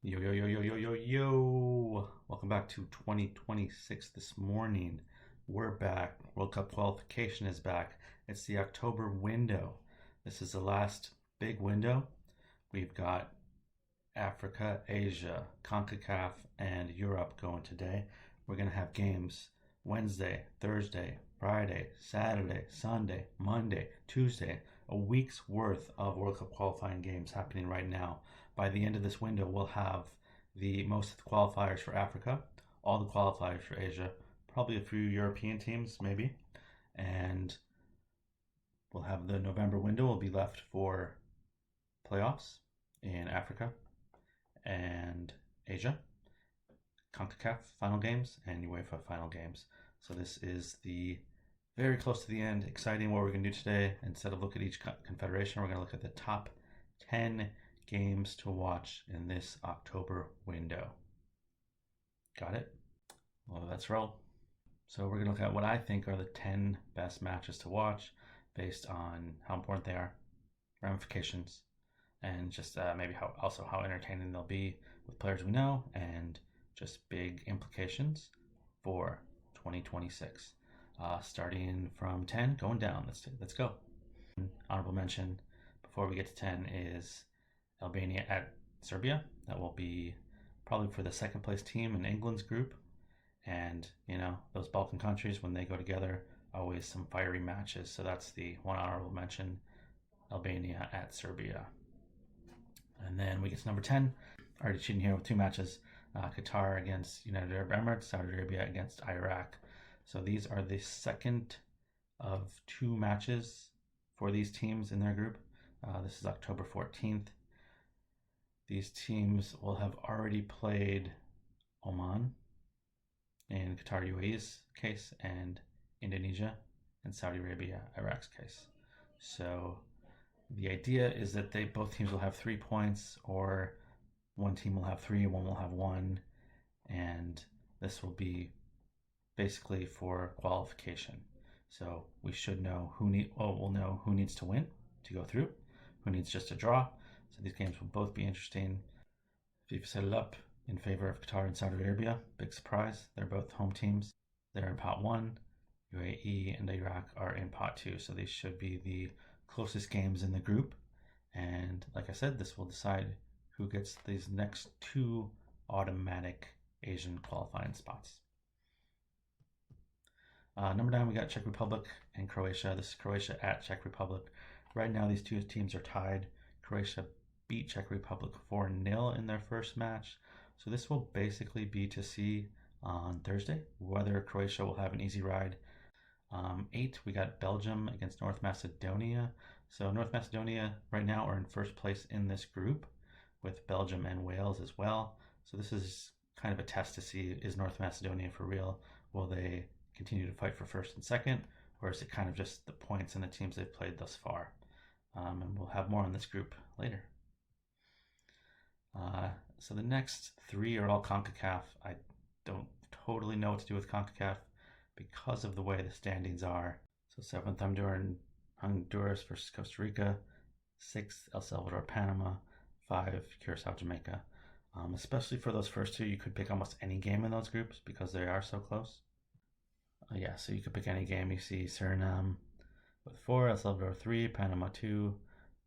Yo, yo, yo, yo, yo, yo, yo. Welcome back to 2026 this morning. We're back. World Cup qualification is back. It's the October window. This is the last big window. We've got Africa, Asia, CONCACAF, and Europe going today. We're going to have games Wednesday, Thursday, Friday, Saturday, Sunday, Monday, Tuesday. A week's worth of World Cup qualifying games happening right now. By the end of this window, we'll have the most of the qualifiers for Africa, all the qualifiers for Asia, probably a few European teams, maybe. And we'll have the November window will be left for playoffs in Africa and Asia, CONCACAF final games, and UEFA final games. So this is the very close to the end. Exciting what we're going to do today. Instead of look at each confederation, we're going to look at the top 10 games to watch in this October window. Got it? Well, let's roll. So we're going to look at what I think are the 10 best matches to watch based on how important they are, ramifications, and just maybe how entertaining they'll be with players we know, and just big implications for 2026. Starting from 10, going down. Let's go. Honorable mention before we get to 10 is Albania at Serbia. That will be probably for the second place team in England's group. And, those Balkan countries, when they go together, always some fiery matches. So that's the one honorable mention, Albania at Serbia. And then we get to number 10. Already cheating here with two matches. Qatar against United Arab Emirates, Saudi Arabia against Iraq. So these are the second of two matches for these teams in their group. This is October 14th. These teams will have already played Oman in Qatar UAE's case, and Indonesia and Saudi Arabia Iraq's case. So the idea is that both teams will have 3 points, or one team will have 3, one will have 1, and this will be basically for qualification. So we should know we'll know who needs to win to go through, who needs just a draw. So these games will both be interesting. FIFA set it up in favor of Qatar and Saudi Arabia. Big surprise. They're both home teams. They're in pot 1. UAE and Iraq are in pot 2. So these should be the closest games in the group. And like I said, this will decide who gets these next 2 automatic Asian qualifying spots. Number 9, we got Czech Republic and Croatia. This is Croatia at Czech Republic. Right now, these two teams are tied. Croatia beat Czech Republic 4-0 in their first match. So this will basically be to see on Thursday whether Croatia will have an easy ride. 8, we got Belgium against North Macedonia. So North Macedonia right now are in first place in this group with Belgium and Wales as well. So this is kind of a test to see, is North Macedonia for real? Will they continue to fight for first and second, or is it kind of just the points and the teams they've played thus far? And we'll have more on this group later. So the next 3 are all CONCACAF. I don't totally know what to do with CONCACAF because of the way the standings are. So 7th, Honduras versus Costa Rica. 6th, El Salvador, Panama. 5, Curacao, Jamaica. Especially for those first 2, you could pick almost any game in those groups because they are so close. So you could pick any game. You see Suriname with 4, El Salvador 3, Panama 2,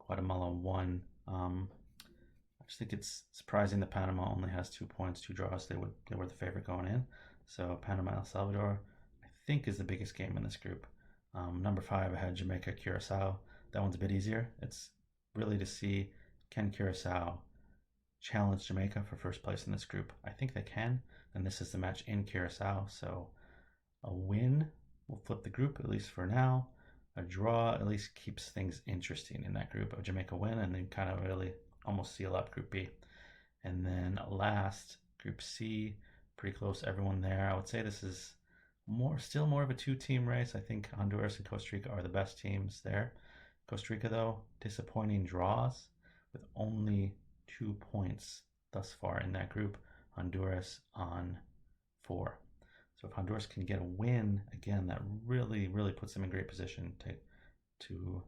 Guatemala 1. I just think it's surprising that Panama only has 2 points, 2 draws. They were the favorite going in. So Panama, El Salvador, I think is the biggest game in this group. Number 5, I had Jamaica, Curacao. That one's a bit easier. It's really to see, can Curacao challenge Jamaica for first place in this group? I think they can, and this is the match in Curacao. So a win will flip the group, at least for now. A draw at least keeps things interesting in that group. A Jamaica win, and then kind of really almost seal up Group B. And then last, Group C, pretty close, everyone there. I would say this is still more of a 2-team race. I think Honduras and Costa Rica are the best teams there. Costa Rica, though, disappointing draws with only 2 points thus far in that group. Honduras on 4. So if Honduras can get a win, again, that really, really puts them in great position to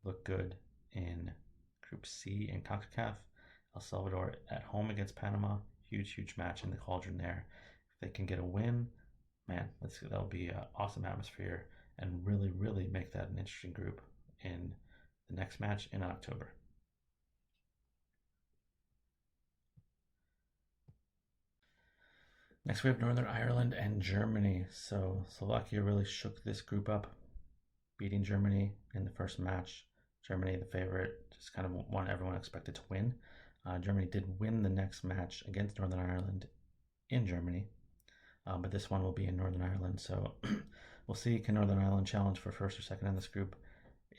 look good in Group C in CONCACAF. El Salvador at home against Panama. Huge match in the cauldron there. If they can get a win, man, that'll be an awesome atmosphere and really make that an interesting group in the next match in October. Next, we have Northern Ireland and Germany. So Slovakia really shook this group up, beating Germany in the first match. Germany, the favorite, just kind of one everyone expected to win. Germany did win the next match against Northern Ireland in Germany, but this one will be in Northern Ireland. So we'll see, can Northern Ireland challenge for first or second in this group?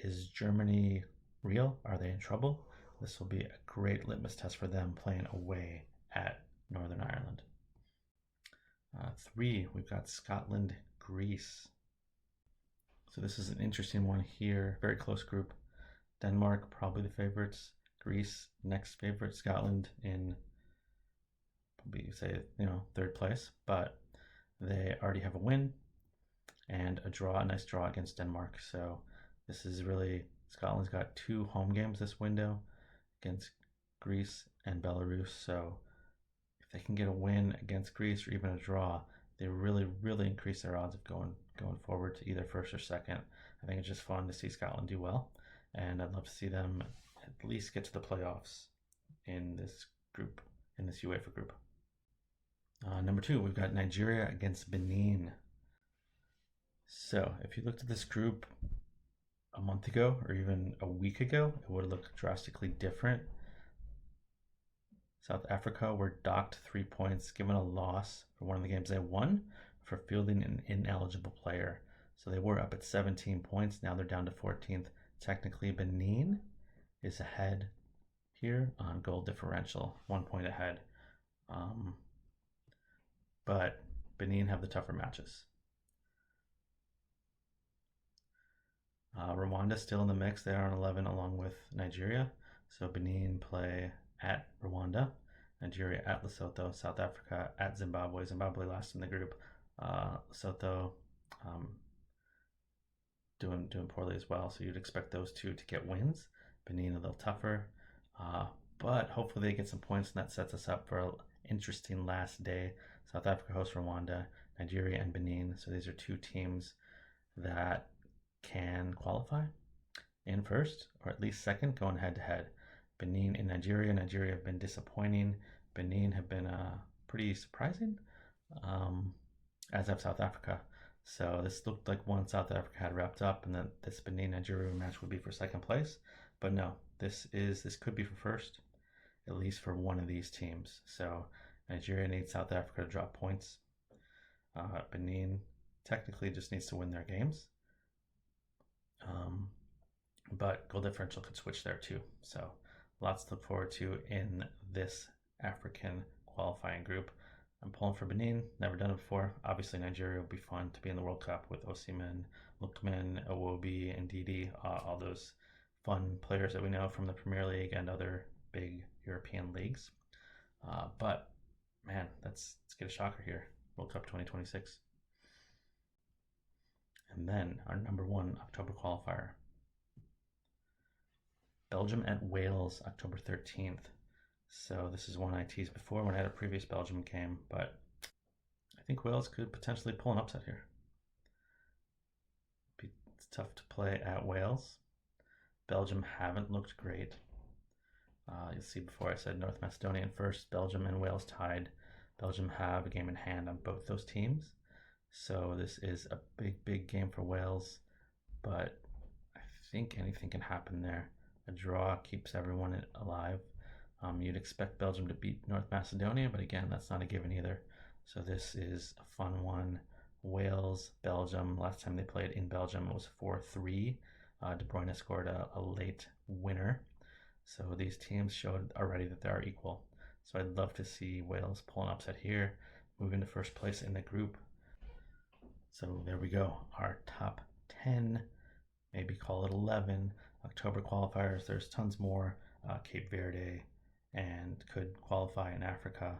Is Germany real? Are they in trouble? This will be a great litmus test for them playing away at Northern Ireland. 3, we've got Scotland, Greece. So this is an interesting one here. Very close group. Denmark, probably the favorites. Greece, next favorite. Scotland in, probably say, third place. But they already have a win and a nice draw against Denmark. So this is really, Scotland's got 2 home games this window against Greece and Belarus. So if they can get a win against Greece or even a draw, they really increase their odds of going forward to either first or second. I think it's just fun to see Scotland do well, and I'd love to see them at least get to the playoffs in this group, in this UEFA group. Number 2, we've got Nigeria against Benin. So if you looked at this group a month ago or even a week ago, it would have looked drastically different. South Africa were docked 3 points, given a loss for one of the games they won for fielding an ineligible player. So they were up at 17 points. Now they're down to 14th. Technically, Benin is ahead here on goal differential, 1 point ahead. But Benin have the tougher matches. Rwanda still in the mix. They are on 11 along with Nigeria. So Benin play at Rwanda, Nigeria at Lesotho, South Africa at Zimbabwe. Zimbabwe last in the group. Lesotho doing poorly as well. So you'd expect those 2 to get wins. Benin a little tougher, but hopefully they get some points, and that sets us up for an interesting last day. South Africa hosts Rwanda, Nigeria and Benin. So these are 2 teams that can qualify in first or at least second, going head to head. Benin and Nigeria. Nigeria have been disappointing. Benin have been pretty surprising, as have South Africa. So this looked like one South Africa had wrapped up, and then this Benin-Nigeria match would be for second place. But no, this could be for first, at least for one of these teams. So Nigeria needs South Africa to drop points. Benin technically just needs to win their games. But goal differential could switch there too. So lots to look forward to in this African qualifying group. I'm pulling for Benin. Never done it before. Obviously, Nigeria will be fun to be in the World Cup with Osimhen, Lookman, Iwobi, and Didi, all those fun players that we know from the Premier League and other big European leagues. But man, let's get a shocker here. World Cup 2026. And then our number 1 October qualifier. Belgium at Wales, October 13th. So this is one I teased before when I had a previous Belgium game, but I think Wales could potentially pull an upset here. It's tough to play at Wales. Belgium haven't looked great. You'll see before I said North Macedonia in first, Belgium and Wales tied. Belgium have a game in hand on both those teams. So this is a big game for Wales, but I think anything can happen there. A draw keeps everyone alive. You'd expect Belgium to beat North Macedonia, but again, that's not a given either. So this is a fun one. Wales, Belgium. Last time they played in Belgium, it was 4-3. De Bruyne scored a late winner. So these teams showed already that they are equal. So I'd love to see Wales pull an upset here, move into first place in the group. So there we go. Our top 10, maybe call it 11 October qualifiers. There's tons more. Cape Verde and could qualify in Africa.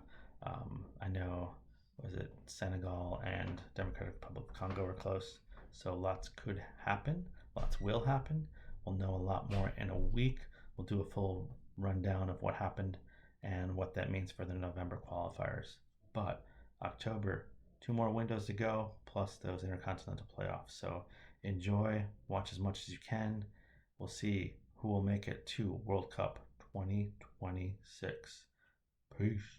I know, was it Senegal and Democratic Republic of Congo are close. So lots could happen. Lots will happen. We'll know a lot more in a week. We'll do a full rundown of what happened and what that means for the November qualifiers. But October, 2 more windows to go, plus those intercontinental playoffs. So enjoy, watch as much as you can. We'll see who will make it to World Cup 2026. Peace.